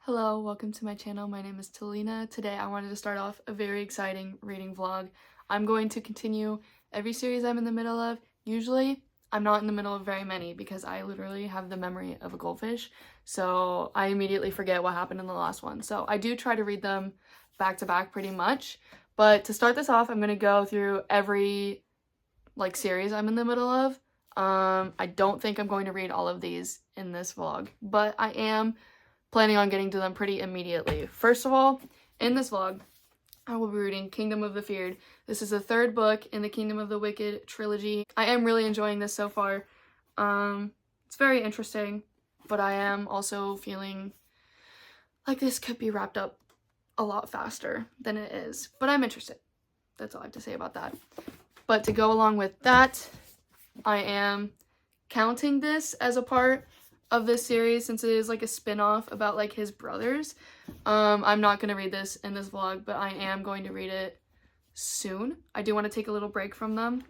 Hello, welcome to my channel. My name is Talina. Today I wanted to start off a very exciting reading vlog. I'm going to continue every series I'm in the middle of. Usually I'm not in the middle of very many because I literally have the memory of a goldfish, so I immediately forget what happened in the last one. So I do try to read them back to back pretty much, but to start this off I'm going to go through every series I'm in the middle of. I don't think I'm going to read all of these in this vlog, but I am planning on getting to them pretty immediately. First of all, in this vlog, I will be reading Kingdom of the Feared. This is the third book in the Kingdom of the Wicked trilogy. I am really enjoying this so far. It's very interesting, but I am also feeling like this could be wrapped up a lot faster than it is. But I'm interested. That's all I have to say about that. But to go along with that, I am counting this as a part of this series since it is like a spin-off about like his brothers. I'm not going to read this in this vlog, but I am going to read it soon. I do want to take a little break from them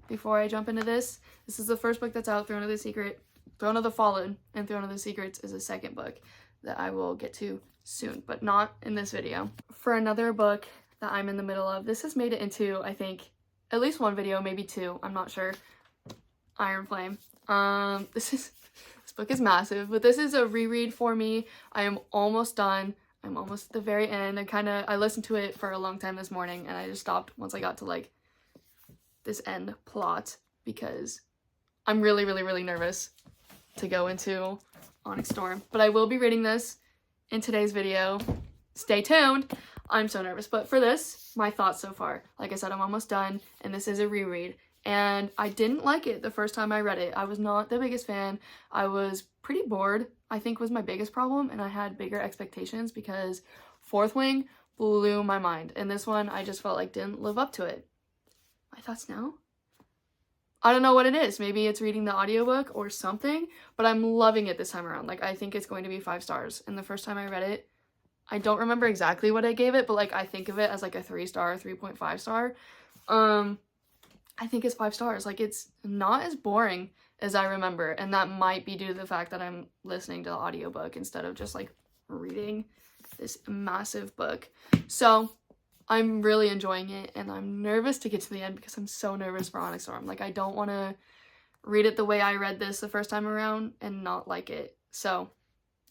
before I jump into this. This is the first book that's out, Throne of the Fallen, and Throne of the Secrets is the second book that I will get to soon, but not in this video. For another book that I'm in the middle of, this has made it into, I think, at least one video, maybe two, I'm not sure. Iron Flame. This book is massive, but this is a reread for me. I am almost done. I'm almost at the very end. I listened to it for a long time this morning and I just stopped once I got to like this end plot because I'm really nervous to go into Onyx Storm. But I will be reading this in today's video. Stay tuned. I'm so nervous. But for this, my thoughts so far. Like I said, I'm almost done and this is a reread. And I didn't like it the first time I read it. I was not the biggest fan. I was pretty bored, I think was my biggest problem, and I had bigger expectations because Fourth Wing blew my mind. And this one, I just felt like didn't live up to it. My thoughts now? I don't know what it is. Maybe it's reading the audiobook or something, but I'm loving it this time around. Like, I think it's going to be 5 stars. And the first time I read it, I don't remember exactly what I gave it, but like I think of it as like a 3-star, 3.5 star. I think it's 5 stars. Like, it's not as boring as I remember, and that might be due to the fact that I'm listening to the audiobook instead of just like reading this massive book. So I'm really enjoying it, and I'm nervous to get to the end because I'm so nervous for Onyx Storm. Like, I don't want to read it the way I read this the first time around and not like it. So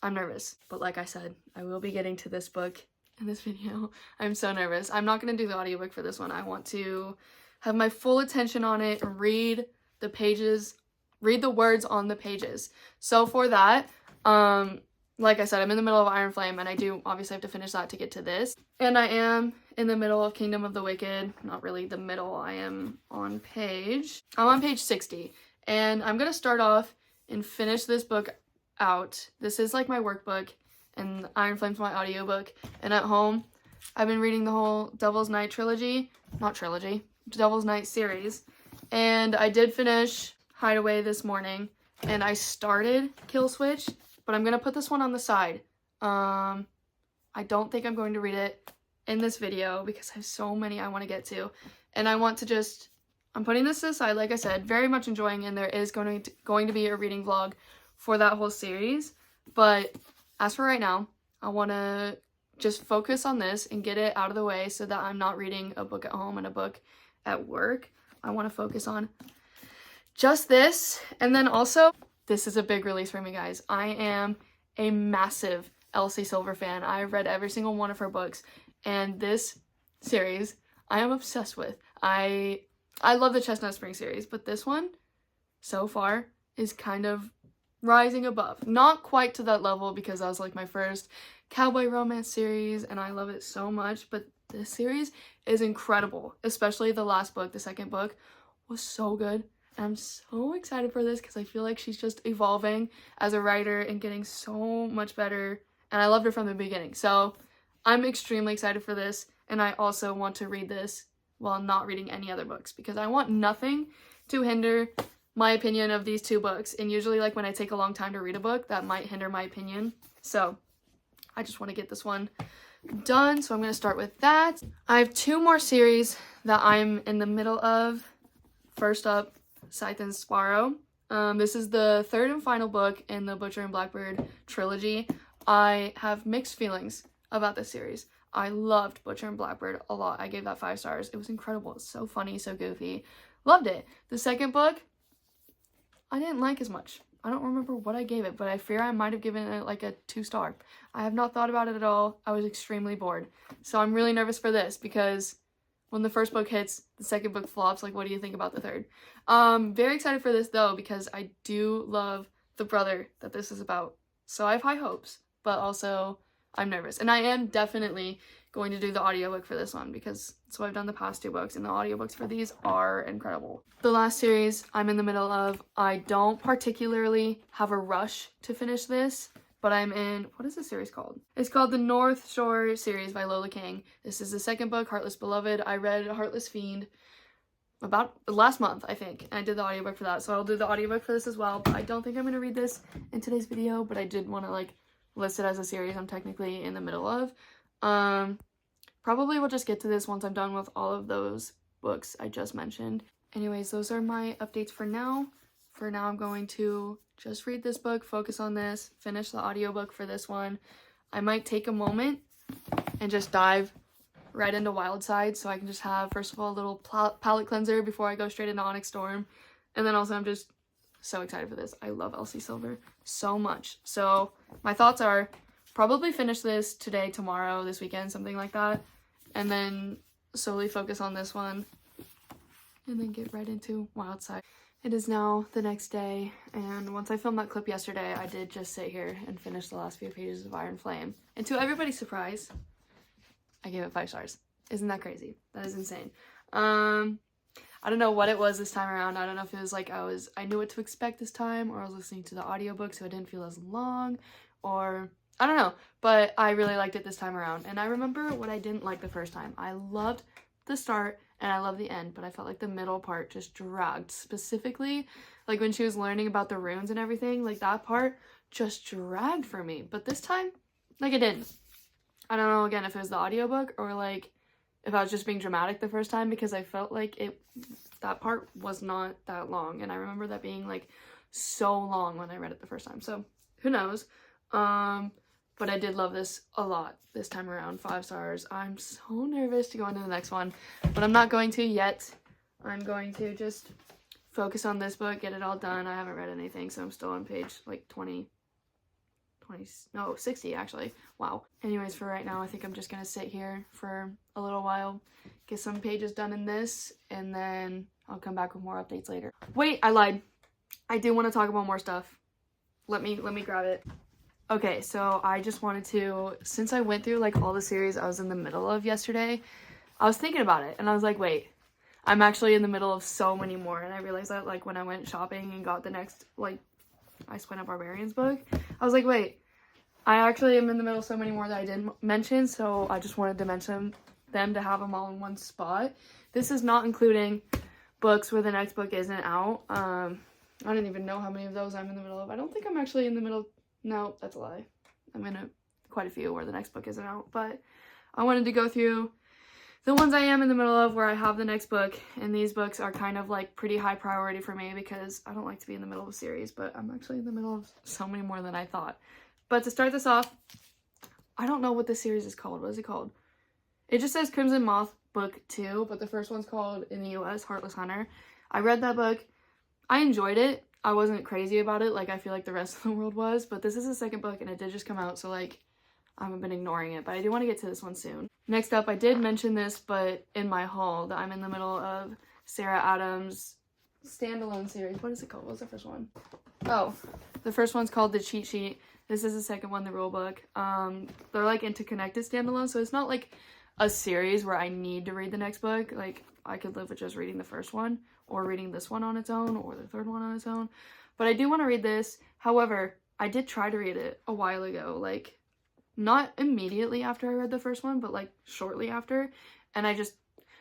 I'm nervous, but like I said, I will be getting to this book in this video. I'm so nervous. I'm not going to do the audiobook for this one. I want to have my full attention on it, read the pages, read the words on the pages. So for that, like I said, I'm in the middle of Iron Flame, and I do obviously have to finish that to get to this. And I am in the middle of Kingdom of the Wicked. Not really the middle. I'm on page 60. And I'm going to start off and finish this book out. This is like my workbook, and Iron Flame's my audiobook. And at home, I've been reading the whole Devil's Night Devil's Night series, and I did finish Hideaway this morning, and I started Kill Switch, but I'm gonna put this one on the side. I don't think I'm going to read it in this video because I have so many I want to get to, and I want to I'm putting this to the side. Like I said, very much enjoying, and there is going to be a reading vlog for that whole series, but as for right now, I want to just focus on this and get it out of the way so that I'm not reading a book at home and a book at work. I want to focus on just this. And then also, this is a big release for me, guys. I am a massive Elsie Silver fan. I've read every single one of her books, and this series I am obsessed with. I love the Chestnut Spring series, but this one so far is kind of rising above. Not quite to that level because that was like my first cowboy romance series and I love it so much, but this series is incredible, especially the last book. The second book was so good, and I'm so excited for this because I feel like she's just evolving as a writer and getting so much better, and I loved her from the beginning. So I'm extremely excited for this, and I also want to read this while not reading any other books because I want nothing to hinder my opinion of these 2 books, and usually like when I take a long time to read a book, that might hinder my opinion. So I just want to get this one done, so I'm going to start with that. I have 2 more series that I'm in the middle of. First up, Scythe and Sparrow. This is the third and final book in the Butcher and Blackbird trilogy. I have mixed feelings about this series. I loved Butcher and Blackbird a lot. I gave that 5 stars. It was incredible. It's so funny, so goofy. Loved it. The second book, I didn't like as much. I don't remember what I gave it, but I fear I might have given it like a 2 star. I have not thought about it at all. I was extremely bored. So I'm really nervous for this because when the first book hits, the second book flops. Like, what do you think about the third? Very excited for this though, because I do love the brother that this is about. So I have high hopes, but also I'm nervous. And I am definitely going to do the audiobook for this one because that's what I've done the past 2 books, and the audiobooks for these are incredible. The last series I'm in the middle of, I don't particularly have a rush to finish this, but I'm in, what is this series called? It's called the North Shore series by Lola King. This is the second book, Heartless Beloved. I read Heartless Fiend about last month, I think, and I did the audiobook for that, so I'll do the audiobook for this as well. But I don't think I'm going to read this in today's video, but I did want to like list it as a series I'm technically in the middle of. Probably we'll just get to this once I'm done with all of those books I just mentioned. Anyways, those are my updates for now. For now, I'm going to just read this book, focus on this, finish the audiobook for this one. I might take a moment and just dive right into Wildside so I can just have, first of all, a little palette cleanser before I go straight into Onyx Storm. And then also I'm just so excited for this. I love Elsie Silver so much. So my thoughts are probably finish this today, tomorrow, this weekend, something like that. And then solely focus on this one. And then get right into Wildside. It is now the next day, and once I filmed that clip yesterday, I did just sit here and finish the last few pages of Iron Flame. And to everybody's surprise, I gave it 5 stars. Isn't that crazy? That is insane. I don't know what it was this time around. I don't know if it was like I knew what to expect this time, or I was listening to the audiobook so it didn't feel as long, or I don't know. But I really liked it this time around. And I remember what I didn't like the first time. I loved the start and I love the end, but I felt like the middle part just dragged. Specifically, like when she was learning about the runes and everything, like that part just dragged for me. But this time, like it didn't. I don't know, again, if it was the audiobook or like if I was just being dramatic the first time, because I felt like that part was not that long. And I remember that being like so long when I read it the first time. So who knows? But I did love this a lot this time around. 5 stars. I'm so nervous to go into the next one, but I'm not going to yet. I'm going to just focus on this book, get it all done. I haven't read anything, so I'm still on page like 60 actually. Wow. Anyways, for right now, I think I'm just going to sit here for a little while, get some pages done in this, and then I'll come back with more updates later. Wait, I lied. I do want to talk about more stuff. Let me grab it. Okay, so I just wanted to, since I went through like all the series I was in the middle of yesterday, I was thinking about it and I was like, wait, I'm actually in the middle of so many more. And I realized that like when I went shopping and got the next like Ice Planet Barbarians book, I was like, wait, I actually am in the middle of so many more that I didn't mention. So I just wanted to mention them to have them all in one spot. This is not including books where the next book isn't out. I don't even know how many of those I'm in the middle of. I don't think I'm actually in the middle. No, that's a lie. I'm in quite a few where the next book isn't out, but I wanted to go through the ones I am in the middle of where I have the next book, and these books are kind of like pretty high priority for me because I don't like to be in the middle of a series, but I'm actually in the middle of so many more than I thought. But to start this off, I don't know what this series is called. What is it called? It just says Crimson Moth Book 2, but the first one's called, in the US, Heartless Hunter. I read that book. I enjoyed it. I wasn't crazy about it like I feel like the rest of the world was, but this is the second book and it did just come out, so like I haven't been ignoring it, but I do want to get to this one soon. Next up, I did mention this, but in my haul, that I'm in the middle of Sarah Adams' standalone series. What is it called? What was the first one? Oh, the first one's called The Cheat Sheet. This is the second one, the rule book. They're like interconnected standalone, so it's not like a series where I need to read the next book. Like I could live with just reading the first one, or reading this one on its own, or the third one on its own. But I do want to read this. However, I did try to read it a while ago, like not immediately after I read the first one, but like shortly after. And I just,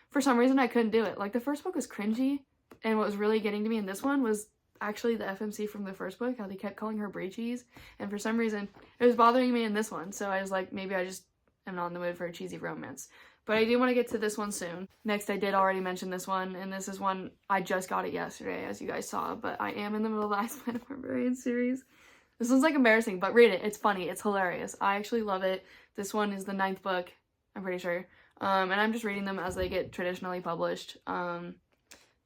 for some reason, I couldn't do it. Like the first book was cringy, and what was really getting to me in this one was actually the FMC from the first book, how they kept calling her brie cheese. And for some reason, it was bothering me in this one. So I was like, maybe I just am not in the mood for a cheesy romance. But I do want to get to this one soon. Next, I did already mention this one, and this is one, I just got it yesterday, as you guys saw, but I am in the middle of the Ice Planet Barbarian series. This one's like embarrassing, but read it. It's funny. It's hilarious. I actually love it. This one is the 9th book, I'm pretty sure. And I'm just reading them as they get traditionally published,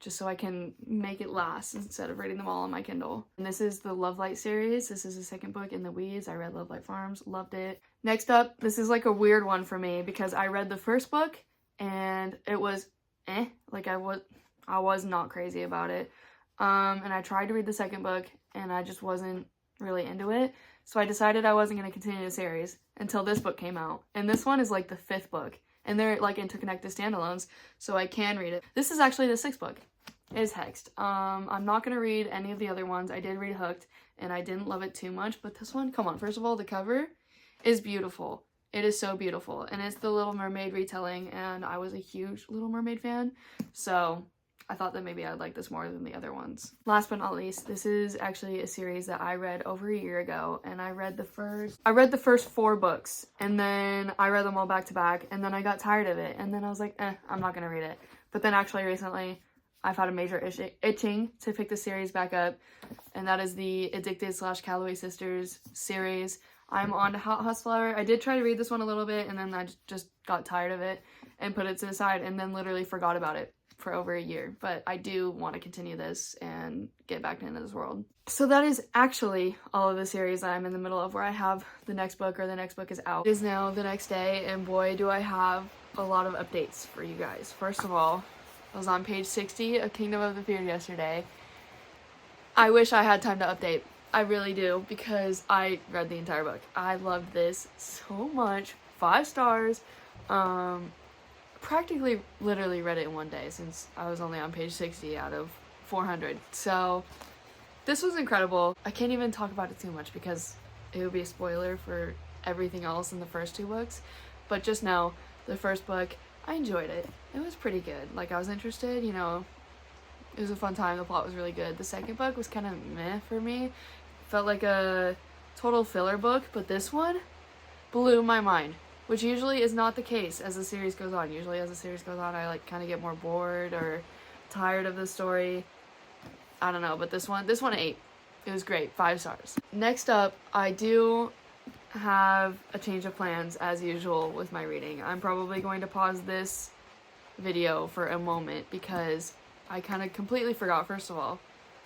just so I can make it last instead of reading them all on my Kindle. And this is the Love Light series. This is the 2nd book in the Weeds. I read Love Light Farms, loved it. Next up, this is like a weird one for me because I read the 1st book and it was like I was not crazy about it. And I tried to read the 2nd book and I just wasn't really into it. So I decided I wasn't going to continue the series until this book came out. And this one is like the 5th book. And they're like interconnected standalones, so I can read it. This is actually the 6th book. It is Hexed. I'm not going to read any of the other ones. I did read Hooked, and I didn't love it too much. But this one, come on. First of all, the cover is beautiful. It is so beautiful. And it's the Little Mermaid retelling, and I was a huge Little Mermaid fan. So I thought that maybe I'd like this more than the other ones. Last but not least, this is actually a series that I read over a year ago, and I read the first 4 books, and then I read them all back to back, and then I got tired of it, and then I was like, I'm not gonna read it. But then actually recently, I've had a major itching to pick the series back up, and that is the Addicted / Calloway Sisters series. I'm on Hot House Flower. I did try to read this one a little bit, and then I just got tired of it and put it to the side, and then literally forgot about it for over a year. But I do want to continue this and get back into this world. So that is actually all of the series that I'm in the middle of, where I have the next book or the next book is out. It is now the next day, and boy, do I have a lot of updates for you guys. First of all, I was on page 60 of Kingdom of the Fear yesterday. I wish I had time to update. I really do, because I read the entire book. I loved this so much. 5 stars. Practically literally read it in one day since I was only on page 60 out of 400. So this was incredible. I can't even talk about it too much because it would be a spoiler for everything else in the first 2 books. But just know, the 1st book, I enjoyed it. It was pretty good. Like, I was interested, you know, it was a fun time. The plot was really good. The 2nd book was kind of meh for me. Felt like a total filler book, but this one blew my mind, which usually is not the case as the series goes on. Usually as the series goes on, I like kind of get more bored or tired of the story. I don't know, but this one 8. It was great. 5 stars. Next up, I do have a change of plans as usual with my reading. I'm probably going to pause this video for a moment because I kind of completely forgot. First of all,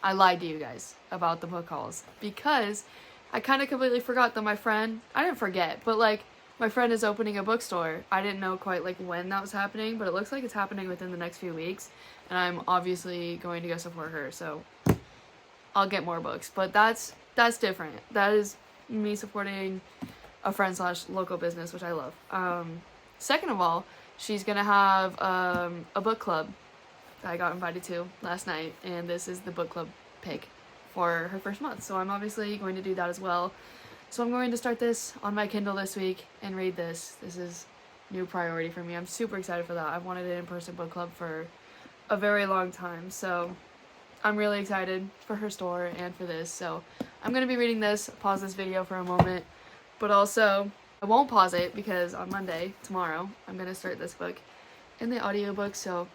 I lied to you guys about the book hauls because I kind of completely forgot that my friend, I didn't forget, but like my friend is opening a bookstore. I didn't know quite like when that was happening, but it looks like it's happening within the next few weeks, and I'm obviously going to go support her, so I'll get more books. But that's different. That is me supporting a friend / local business, which I love. Second of all, she's gonna have a book club that I got invited to last night, and this is the book club pick for her first month, so I'm obviously going to do that as well. So I'm going to start this on my Kindle this week and read this. This is new priority for me. I'm super excited for that. I've wanted an in-person book club for a very long time, so I'm really excited for her store and for this. So I'm going to be reading this, pause this video for a moment, but also I won't pause it because on Monday, tomorrow, I'm going to start this book in the audiobook, so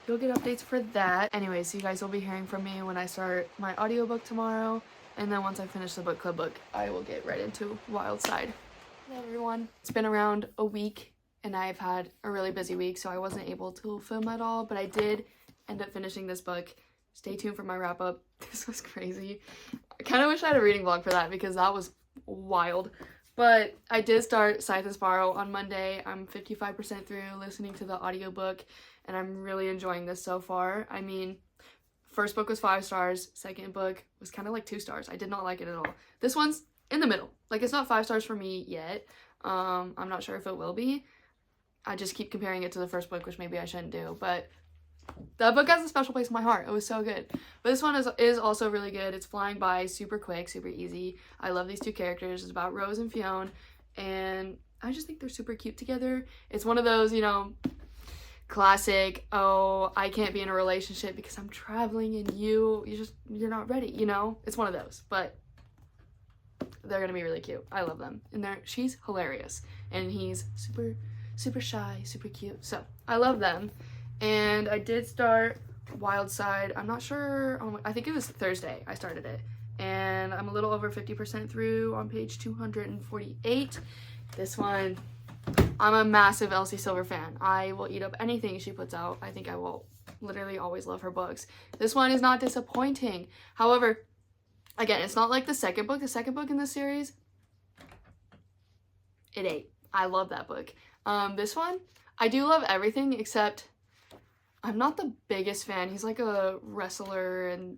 you'll get updates for that. Anyways, you guys will be hearing from me when I start my audiobook tomorrow, and then once I finish the book club book, I will get right into Wild Side. Hello everyone. It's been around a week, and I've had a really busy week, so I wasn't able to film at all, but I did end up finishing this book. Stay tuned for my wrap up. This was crazy. I kind of wish I had a reading vlog for that because that was wild. But I did start Scythe and Sparrow on Monday. I'm 55% through listening to the audiobook, and I'm really enjoying this so far. I mean, first book was 5 stars. Second book was kind of like 2 stars. I did not like it at all. This one's in the middle. Like, it's not 5 stars for me yet. I'm not sure if it will be. I just keep comparing it to the first book, which maybe I shouldn't do, but that book has a special place in my heart. It was so good. But this one is also really good. It's flying by, super quick, super easy. I love these 2 characters. It's about Rose and Fionn, and I just think they're super cute together. It's one of those, you know, classic, oh, I can't be in a relationship because I'm traveling and you're not ready, you know? It's one of those, but they're gonna be really cute. I love them. And she's hilarious, and he's super shy, super cute. So I love them. And I did start Wild Side. I'm not sure. I think it was Thursday I started it. and I'm a little over 50% through on page 248. This one, I'm a massive Elsie Silver fan. I will eat up anything she puts out. I think I will literally always love her books. This one is not disappointing. However, again, it's not like the second book. The second book in this series, it ate. I love that book. This one, I do love everything except I'm not the biggest fan. He's like a wrestler, and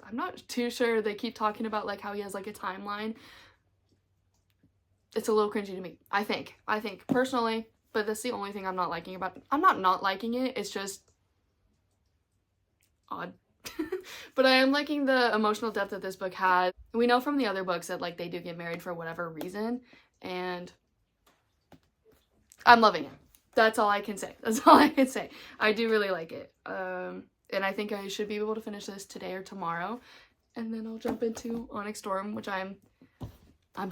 I'm not too sure. They keep talking about like how he has like a timeline. It's a little cringy to me, I think personally, but that's the only thing I'm not liking about it. I'm not liking it, it's just odd. But I am liking the emotional depth that this book had. We know from the other books that like they do get married for whatever reason, and I'm loving it. That's all I can say. I do really like it. And I think I should be able to finish this today or tomorrow, and then I'll jump into Onyx Storm, which I'm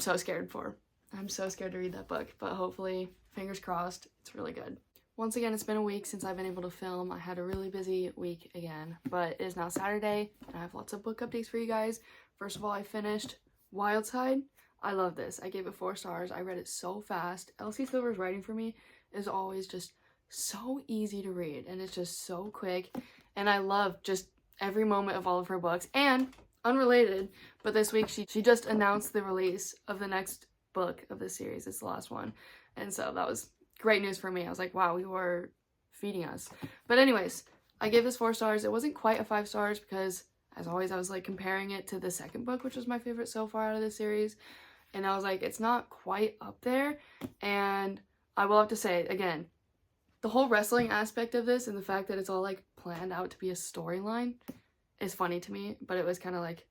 so scared for. I'm so scared to read that book, but hopefully, fingers crossed, it's really good. Once again, it's been a week since I've been able to film. I had a really busy week again, but it is now Saturday, and I have lots of book updates for you guys. First of all, I finished Wildside. I love this. I gave it 4 stars. I read it so fast. Elsie Silver's writing for me is always just so easy to read, and it's just so quick, and I love just every moment of all of her books. And unrelated, but this week she just announced the release of the next book of this series. It's the last one, and so that was great news for me. I was like, wow, you are feeding us. But anyways, I gave this 4 stars. It wasn't quite a 5 stars because, as always, I was like comparing it to the second book, which was my favorite so far out of the series, and I was like, it's not quite up there. And I will have to say, again, the whole wrestling aspect of this and the fact that it's all like planned out to be a storyline is funny to me, but it was kind of like,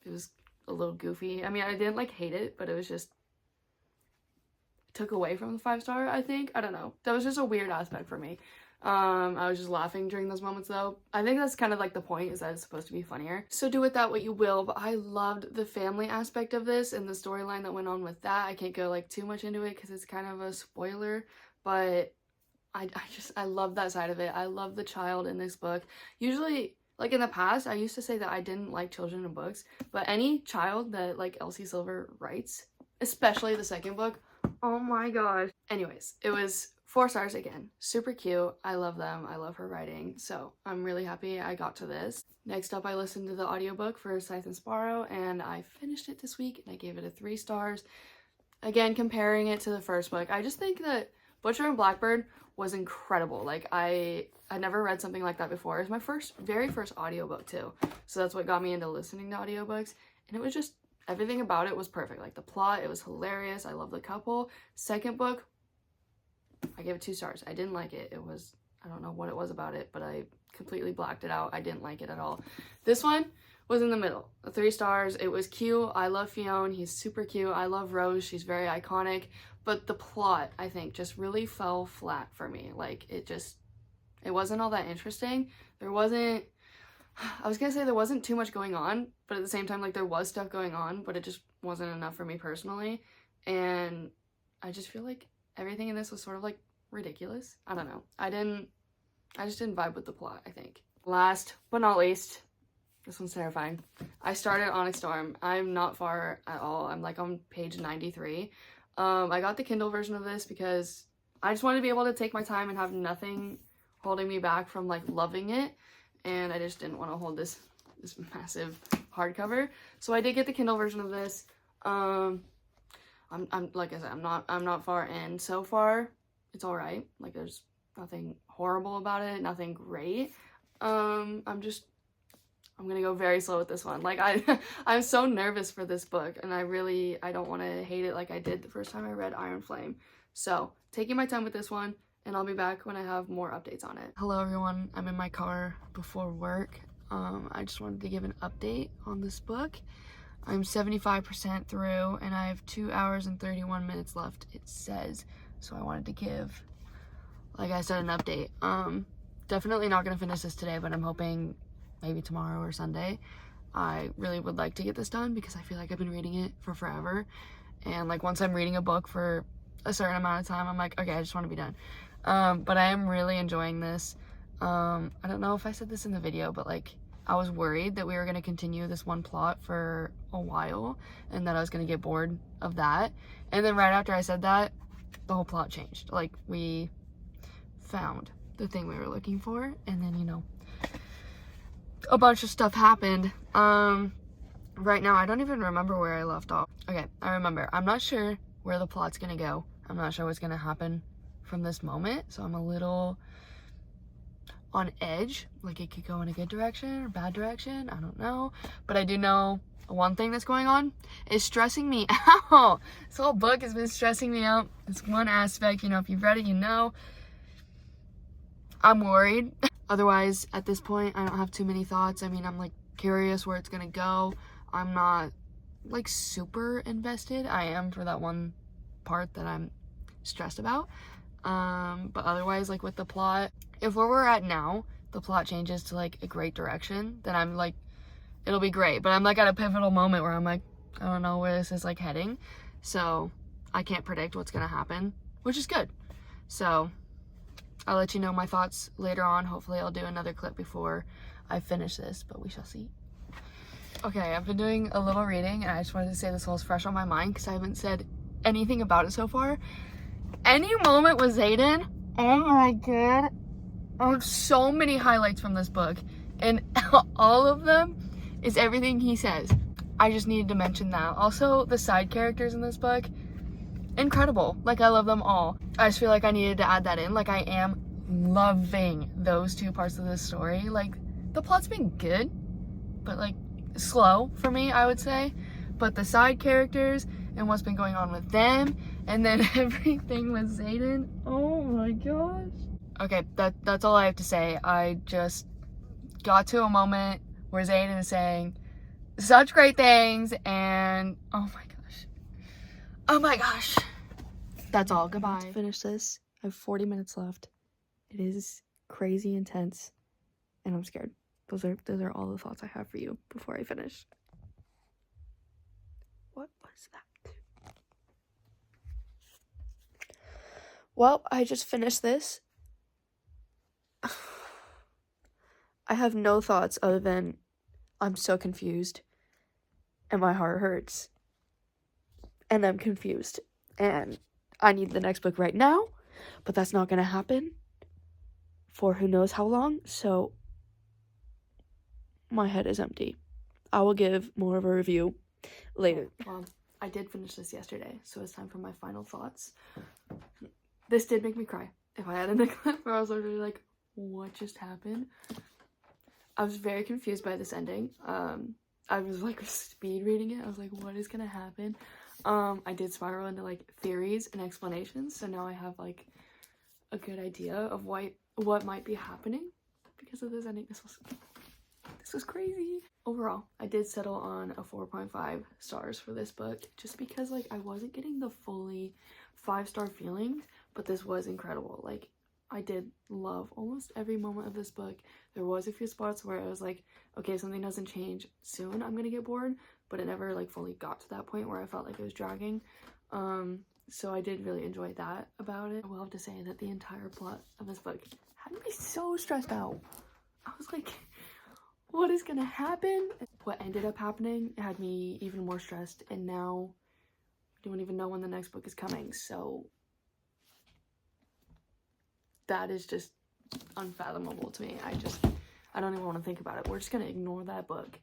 it was a little goofy. I mean, I didn't like hate it, but it was just, it took away from the 5 star, I think. I don't know. That was just a weird aspect for me. I was just laughing during those moments though. I think that's kind of like the point, is that it's supposed to be funnier. So do with that what you will, but I loved the family aspect of this and the storyline that went on with that. I can't go like too much into it because it's kind of a spoiler, but I love that side of it. I love the child in this book. Usually, like in the past, I used to say that I didn't like children in books, but any child that like Elsie Silver writes, especially the second book, oh my gosh. Anyways, it was 4 stars again. Super cute. I love them. I love her writing. So I'm really happy I got to this. Next up, I listened to the audiobook for Scythe and Sparrow, and I finished it this week, and I gave it a 3 stars. Again, comparing it to the first book, I just think that Butcher and Blackbird was incredible. Like, I never read something like that before. It was my very first audiobook too. So that's what got me into listening to audiobooks, and it was just, everything about it was perfect. Like the plot, it was hilarious. I love the couple. Second book, I gave it 2 stars. I didn't like it. It was, I don't know what it was about it, but I completely blacked it out. I didn't like it at all. This one was in the middle. 3 stars. It was cute. I love Fionn. He's super cute. I love Rose. She's very iconic. But the plot, I think, just really fell flat for me. Like, it wasn't all that interesting. There wasn't, I was gonna say there wasn't too much going on, but at the same time, like, there was stuff going on, but it just wasn't enough for me personally. And I just feel like everything in this was sort of like ridiculous. I don't know. I just didn't vibe with the plot, I think. Last but not least, this one's terrifying. I started Onyx Storm. I'm not far at all. I'm like on page 93. I got the Kindle version of this because I just wanted to be able to take my time and have nothing holding me back from like loving it, and I just didn't want to hold this massive hardcover. So I did get the Kindle version of this. I'm like I said, I'm not far in. So far, it's all right. Like, there's nothing horrible about it, nothing great. I'm gonna go very slow with this one. Like, I'm so nervous for this book, and I don't want to hate it like I did the first time I read Iron Flame. So, taking my time with this one, and I'll be back when I have more updates on it. Hello everyone, I'm in my car before work. I just wanted to give an update on this book. I'm 75% through, and I have 2 hours and 31 minutes left, it says. So I wanted to give, like I said, an update. Definitely not gonna finish this today, but I'm hoping maybe tomorrow or Sunday. I really would like to get this done because I feel like I've been reading it for forever. And like, once I'm reading a book for a certain amount of time, I'm like, okay, I just want to be done. But I am really enjoying this. I don't know if I said this in the video, but like, I was worried that we were going to continue this one plot for a while and that I was going to get bored of that. And then right after I said that, the whole plot changed. Like, we found the thing we were looking for, and then, you know, a bunch of stuff happened. Right now I don't even remember where I left off. Okay, I remember. I'm not sure where the plot's gonna go. I'm not sure what's gonna happen from this moment, so I'm a little on edge. Like, it could go in a good direction or bad direction, I don't know. But I do know one thing that's going on is stressing me out. This whole book has been stressing me out. It's one aspect, you know, if you've read it, you know. I'm worried. Otherwise, at this point, I don't have too many thoughts. I mean, I'm like curious where it's gonna go. I'm not like super invested. I am for that one part that I'm stressed about. But otherwise, like with the plot, if where we're at now, the plot changes to like a great direction, then I'm like, it'll be great. But I'm like at a pivotal moment where I'm like, I don't know where this is like heading. So I can't predict what's gonna happen, which is good. So I'll let you know my thoughts later on. Hopefully I'll do another clip before I finish this, but we shall see. Okay, I've been doing a little reading, and I just wanted to say this while it's fresh on my mind because I haven't said anything about it so far. Any moment with Zayden, oh my god, I have so many highlights from this book, and all of them is everything he says. I just needed to mention that. Also, the side characters in this book, incredible. Like, I love them all. I just feel like I needed to add that in. Like, I am loving those two parts of this story. Like, the plot's been good, but like slow for me, I would say. But the side characters and what's been going on with them, and then everything with Zayden, oh my gosh. Okay, that's all I have to say. I just got to a moment where Zayden is saying such great things, and oh my gosh. Oh my gosh. That's all. Goodbye. To finish this, I have 40 minutes left. It is crazy intense, and I'm scared. Those are all the thoughts I have for you before I finish. What was that? Well, I just finished this. I have no thoughts other than I'm so confused, and my heart hurts, and I'm confused, and I need the next book right now, but that's not gonna happen for who knows how long, so my head is empty. I will give more of a review later. Well, I did finish this yesterday, so it's time for my final thoughts. This did make me cry. If I had in the clip where I was literally like, what just happened? I was very confused by this ending. I was like speed reading it. I was like, what is gonna happen? I did spiral into like theories and explanations, so now I have like a good idea of what might be happening because of this ending. This was crazy. Overall, I did settle on a 4.5 stars for this book just because like I wasn't getting the fully 5-star feelings, but this was incredible. Like, I did love almost every moment of this book. There was a few spots where I was like, okay, if something doesn't change soon, I'm gonna get bored, but it never like fully got to that point where I felt like it was dragging. So I did really enjoy that about it. I will have to say that the entire plot of this book had me so stressed out. I was like, what is gonna happen? What ended up happening had me even more stressed, and now I don't even know when the next book is coming, so that is just unfathomable to me. I don't even want to think about it. We're just gonna ignore that book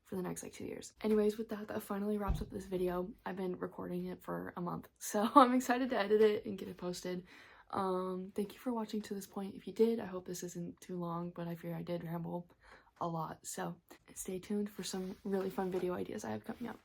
for the next like 2 years. Anyways, with that finally wraps up this video. I've been recording it for a month, so I'm excited to edit it and get it posted. Thank you for watching to this point. If you did, I hope this isn't too long, but I fear I did ramble a lot, so stay tuned for some really fun video ideas I have coming up.